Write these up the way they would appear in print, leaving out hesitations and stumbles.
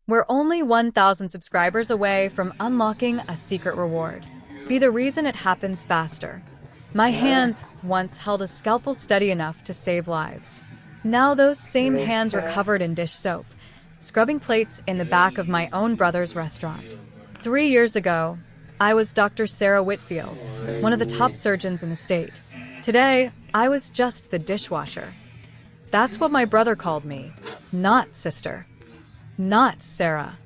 We're only 1,000 subscribers away from unlocking a secret reward. Be the reason it happens faster. My hands once held a scalpel steady enough to save lives. Now those same hands are covered in dish soap, scrubbing plates in the back of my own brother's restaurant. 3 years ago, I was Dr. Sarah Whitfield, one of the top surgeons in the state. Today, I was just the dishwasher. That's what my brother called me. Not sister. Not Sarah.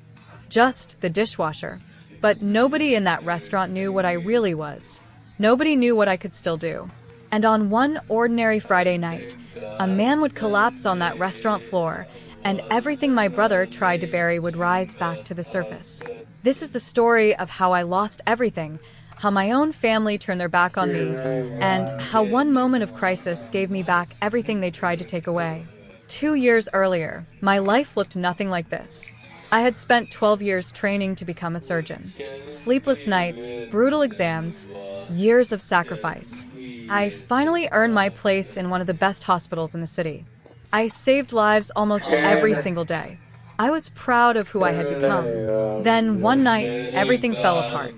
Just the dishwasher. But nobody in that restaurant knew what I really was. Nobody knew what I could still do. And on one ordinary Friday night, a man would collapse on that restaurant floor, and everything my brother tried to bury would rise back to the surface. This is the story of how I lost everything, how my own family turned their back on me, and how one moment of crisis gave me back everything they tried to take away. 2 years earlier, my life looked nothing like this. I had spent 12 years training to become a surgeon. Sleepless nights, brutal exams, years of sacrifice. I finally earned my place in one of the best hospitals in the city. I saved lives almost every single day. I was proud of who I had become. Then one night, everything fell apart.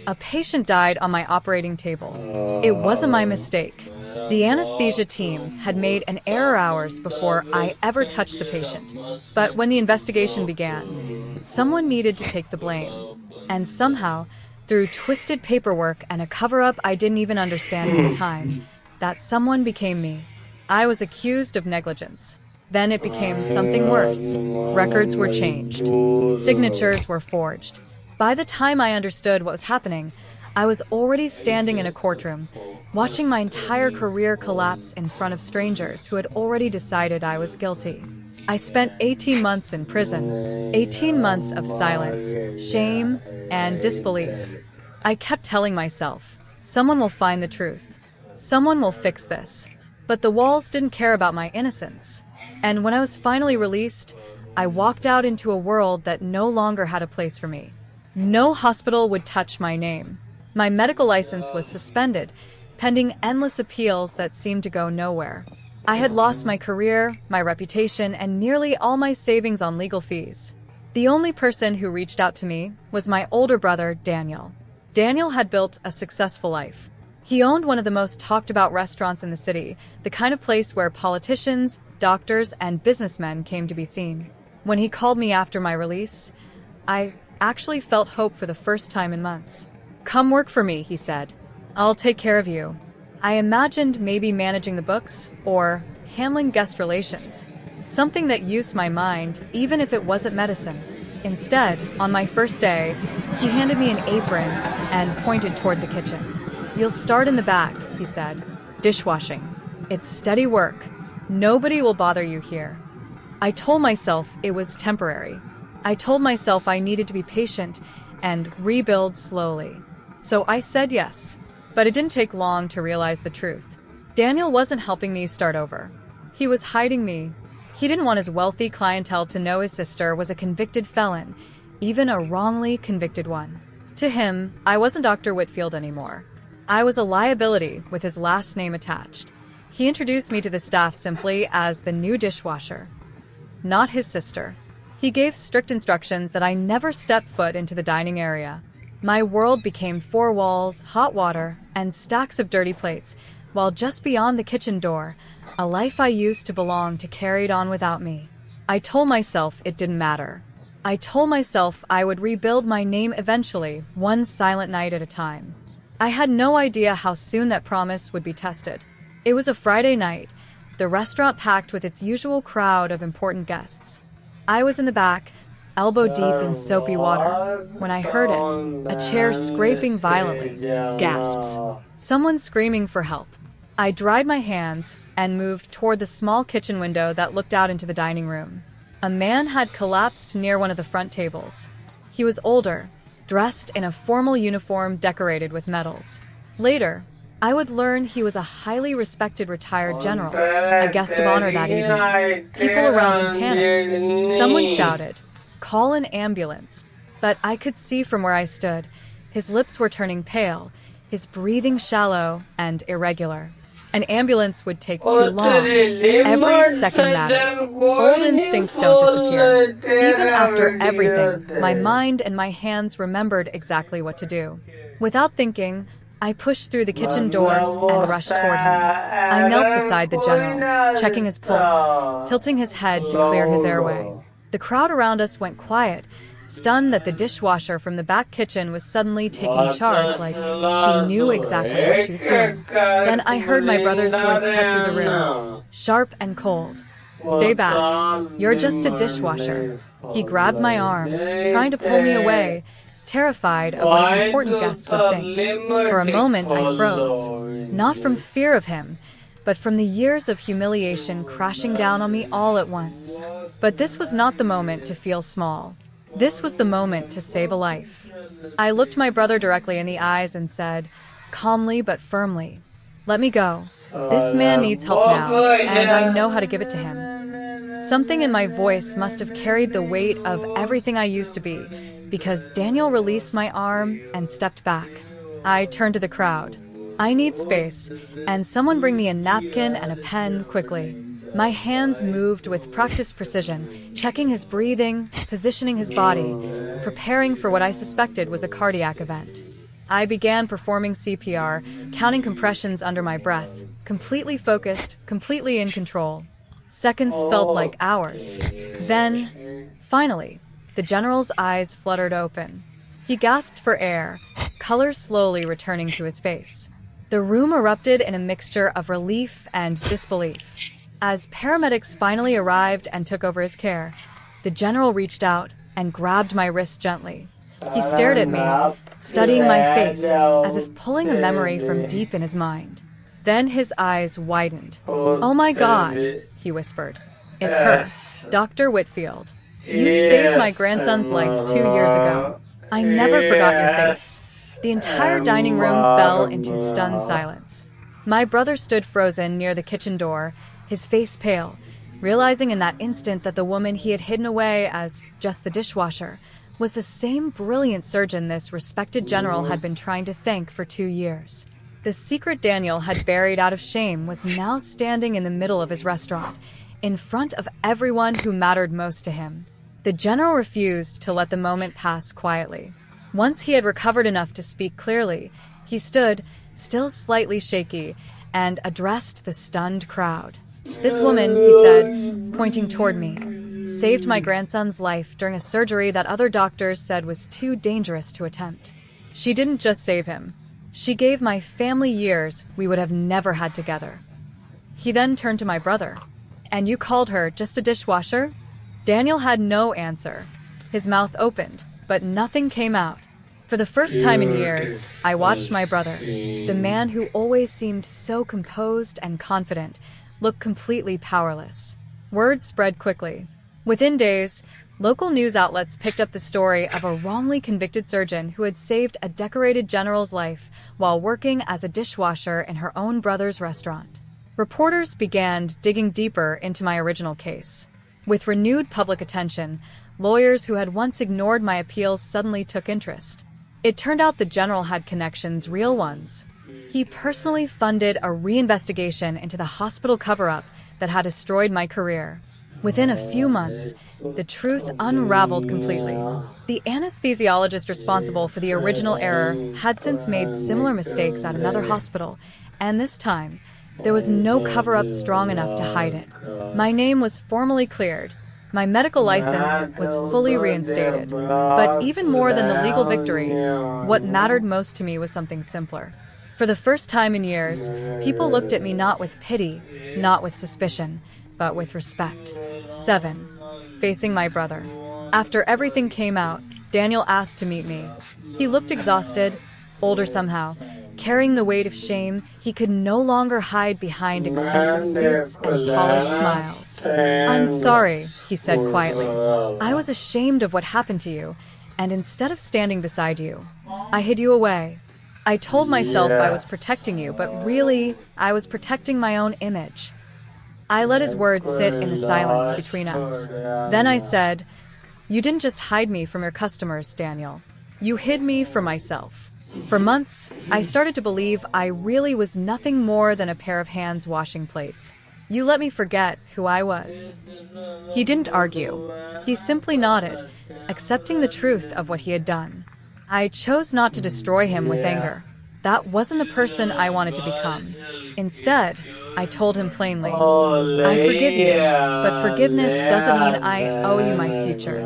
A patient died on my operating table. It wasn't my mistake. The anesthesia team had made an error hours before I ever touched the patient. But when the investigation began, someone needed to take the blame. And somehow, through twisted paperwork and a cover-up I didn't even understand at the time, that someone became me. I was accused of negligence. Then it became something worse. Records were changed. Signatures were forged. By the time I understood what was happening, I was already standing in a courtroom, watching my entire career collapse in front of strangers who had already decided I was guilty. I spent 18 months in prison, 18 months of silence, shame, and disbelief. I kept telling myself, someone will find the truth. Someone will fix this. But the walls didn't care about my innocence. And when I was finally released, I walked out into a world that no longer had a place for me. No hospital would touch my name. My medical license was suspended, pending endless appeals that seemed to go nowhere. I had lost my career, my reputation, and nearly all my savings on legal fees. The only person who reached out to me was my older brother, Daniel. Daniel had built a successful life. He owned one of the most talked-about restaurants in the city, the kind of place where politicians, doctors, and businessmen came to be seen. When he called me after my release, I actually felt hope for the first time in months. "Come work for me," he said. "I'll take care of you." I imagined maybe managing the books or handling guest relations, something that used my mind, even if it wasn't medicine. Instead, on my first day, he handed me an apron and pointed toward the kitchen. "You'll start in the back," he said. "Dishwashing. It's steady work. Nobody will bother you here." I told myself it was temporary. I told myself I needed to be patient and rebuild slowly. So I said yes. But it didn't take long to realize the truth. Daniel wasn't helping me start over. He was hiding me. He didn't want his wealthy clientele to know his sister was a convicted felon, even a wrongly convicted one. To him, I wasn't Dr. Whitfield anymore. I was a liability with his last name attached. He introduced me to the staff simply as the new dishwasher, not his sister. He gave strict instructions that I never step foot into the dining area. My world became 4 walls, hot water, and stacks of dirty plates, while just beyond the kitchen door, a life I used to belong to carried on without me. I told myself it didn't matter. I told myself I would rebuild my name eventually, one silent night at a time. I had no idea how soon that promise would be tested. It was a Friday night, the restaurant packed with its usual crowd of important guests. I was in the back, elbow deep in soapy water, when I heard it, a chair scraping violently. Gasps. Someone screaming for help. I dried my hands and moved toward the small kitchen window that looked out into the dining room. A man had collapsed near one of the front tables. He was older, dressed in a formal uniform decorated with medals. Later, I would learn he was a highly respected retired general, a guest of honor that evening. People around him panicked. Someone shouted, "Call an ambulance." But I could see from where I stood, his lips were turning pale, his breathing shallow and irregular. An ambulance would take too long. Every second mattered. Old instincts don't disappear. Even after everything, my mind and my hands remembered exactly what to do. Without thinking, I pushed through the kitchen doors and rushed toward him. I knelt beside the general, checking his pulse, tilting his head to clear his airway. The crowd around us went quiet, stunned that the dishwasher from the back kitchen was suddenly taking charge, like she knew exactly what she was doing. Then I heard my brother's voice cut through the room, sharp and cold. "Stay back. You're just a dishwasher." He grabbed my arm, trying to pull me away, terrified of what his important guests would think. For a moment, I froze. Not from fear of him, but from the years of humiliation crashing down on me all at once. But this was not the moment to feel small. This was the moment to save a life. I looked my brother directly in the eyes and said, calmly but firmly, "Let me go. This man needs help now, and I know how to give it to him." Something in my voice must have carried the weight of everything I used to be, because Daniel released my arm and stepped back. I turned to the crowd. "I need space, and someone bring me a napkin and a pen quickly." My hands moved with practiced precision, checking his breathing, positioning his body, preparing for what I suspected was a cardiac event. I began performing CPR, counting compressions under my breath, completely focused, completely in control. Seconds felt like hours. Then, finally, the general's eyes fluttered open. He gasped for air, color slowly returning to his face. The room erupted in a mixture of relief and disbelief. As paramedics finally arrived and took over his care, the general reached out and grabbed my wrist gently. He stared at me, studying my face, as if pulling a memory from deep in his mind. Then his eyes widened. "Oh my God," he whispered. "It's her, Dr. Whitfield. You saved my grandson's life 2 years ago. I never forgot your face." The entire dining room fell into stunned silence. My brother stood frozen near the kitchen door, his face pale, realizing in that instant that the woman he had hidden away as just the dishwasher was the same brilliant surgeon this respected general had been trying to thank for 2 years. The secret Daniel had buried out of shame was now standing in the middle of his restaurant, in front of everyone who mattered most to him. The general refused to let the moment pass quietly. Once he had recovered enough to speak clearly, he stood, still slightly shaky, and addressed the stunned crowd. "This woman," he said, pointing toward me, "saved my grandson's life during a surgery that other doctors said was too dangerous to attempt. She didn't just save him. She gave my family years we would have never had together." He then turned to my brother. "And you called her just a dishwasher?" Daniel had no answer. His mouth opened, but nothing came out. For the first time in years, I watched my brother, the man who always seemed so composed and confident, look completely powerless. Word spread quickly. Within days, local news outlets picked up the story of a wrongly convicted surgeon who had saved a decorated general's life while working as a dishwasher in her own brother's restaurant. Reporters began digging deeper into my original case. With renewed public attention, lawyers who had once ignored my appeals suddenly took interest. It turned out the general had connections, real ones. He personally funded a reinvestigation into the hospital cover-up that had destroyed my career. Within a few months, the truth unraveled completely. The anesthesiologist responsible for the original error had since made similar mistakes at another hospital, and this time, there was no cover-up strong enough to hide it. My name was formally cleared. My medical license was fully reinstated. But even more than the legal victory, what mattered most to me was something simpler. For the first time in years, people looked at me not with pity, not with suspicion, but with respect. 7. Facing my brother. After everything came out, Daniel asked to meet me. He looked exhausted, older somehow, carrying the weight of shame. He could no longer hide behind expensive suits and polished smiles. "I'm sorry," he said quietly. "I was ashamed of what happened to you, and instead of standing beside you, I hid you away. I told myself I was protecting you, but really, I was protecting my own image." I let his words sit in the silence between us. Then I said, "You didn't just hide me from your customers, Daniel. You hid me from myself." For months, I started to believe I really was nothing more than a pair of hands washing plates. You let me forget who I was. He didn't argue. He simply nodded, accepting the truth of what he had done. I chose not to destroy him with anger. That wasn't the person I wanted to become. Instead, I told him plainly, I forgive you, but forgiveness doesn't mean I owe you my future.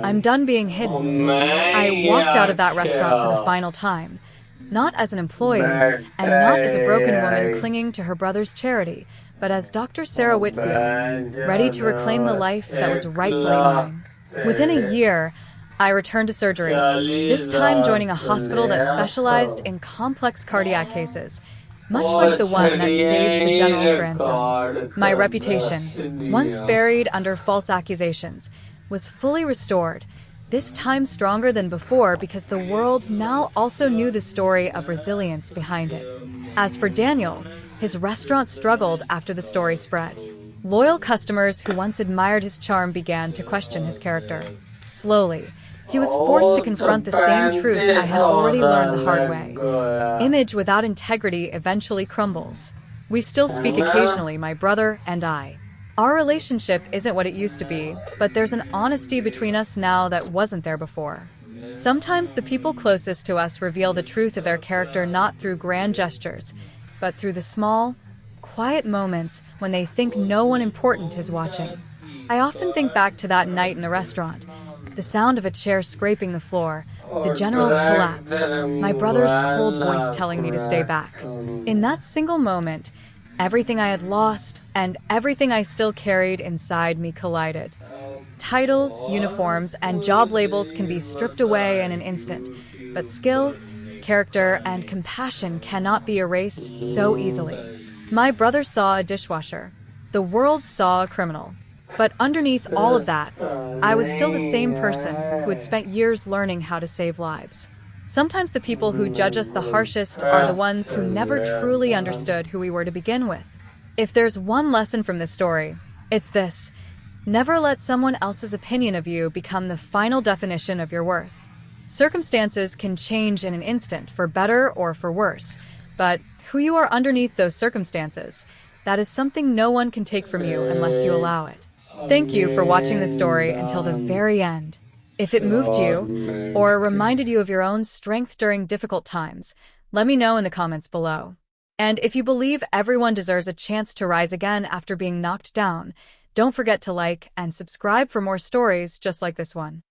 I'm done being hidden. I walked out of that restaurant for the final time, not as an employee, and not as a broken woman clinging to her brother's charity, but as Dr. Sarah Whitfield, ready to reclaim the life that was rightfully mine. Within a year, I returned to surgery, this time joining a hospital that specialized in complex cardiac cases, much like the one that saved the general's grandson. My reputation, once buried under false accusations, was fully restored, this time stronger than before because the world now also knew the story of resilience behind it. As for Daniel, his restaurant struggled after the story spread. Loyal customers who once admired his charm began to question his character. Slowly, he was forced to confront the same truth I had already learned the hard way. Image without integrity eventually crumbles. We still speak occasionally, my brother and I. Our relationship isn't what it used to be, but there's an honesty between us now that wasn't there before. Sometimes the people closest to us reveal the truth of their character not through grand gestures, but through the small, quiet moments when they think no one important is watching. I often think back to that night in the restaurant. The sound of a chair scraping the floor, the general's collapse, my brother's cold voice telling me to stay back. In that single moment, everything I had lost and everything I still carried inside me collided. Titles, uniforms, and job labels can be stripped away in an instant, but skill, character, and compassion cannot be erased so easily. My brother saw a dishwasher. The world saw a criminal. But underneath all of that, I was still the same person who had spent years learning how to save lives. Sometimes the people who judge us the harshest are the ones who never truly understood who we were to begin with. If there's one lesson from this story, it's this: never let someone else's opinion of you become the final definition of your worth. Circumstances can change in an instant, for better or for worse, but who you are underneath those circumstances, that is something no one can take from you unless you allow it. Thank you for watching the story until the very end. If it moved you, or reminded you of your own strength during difficult times, let me know in the comments below. And if you believe everyone deserves a chance to rise again after being knocked down, don't forget to like and subscribe for more stories just like this one.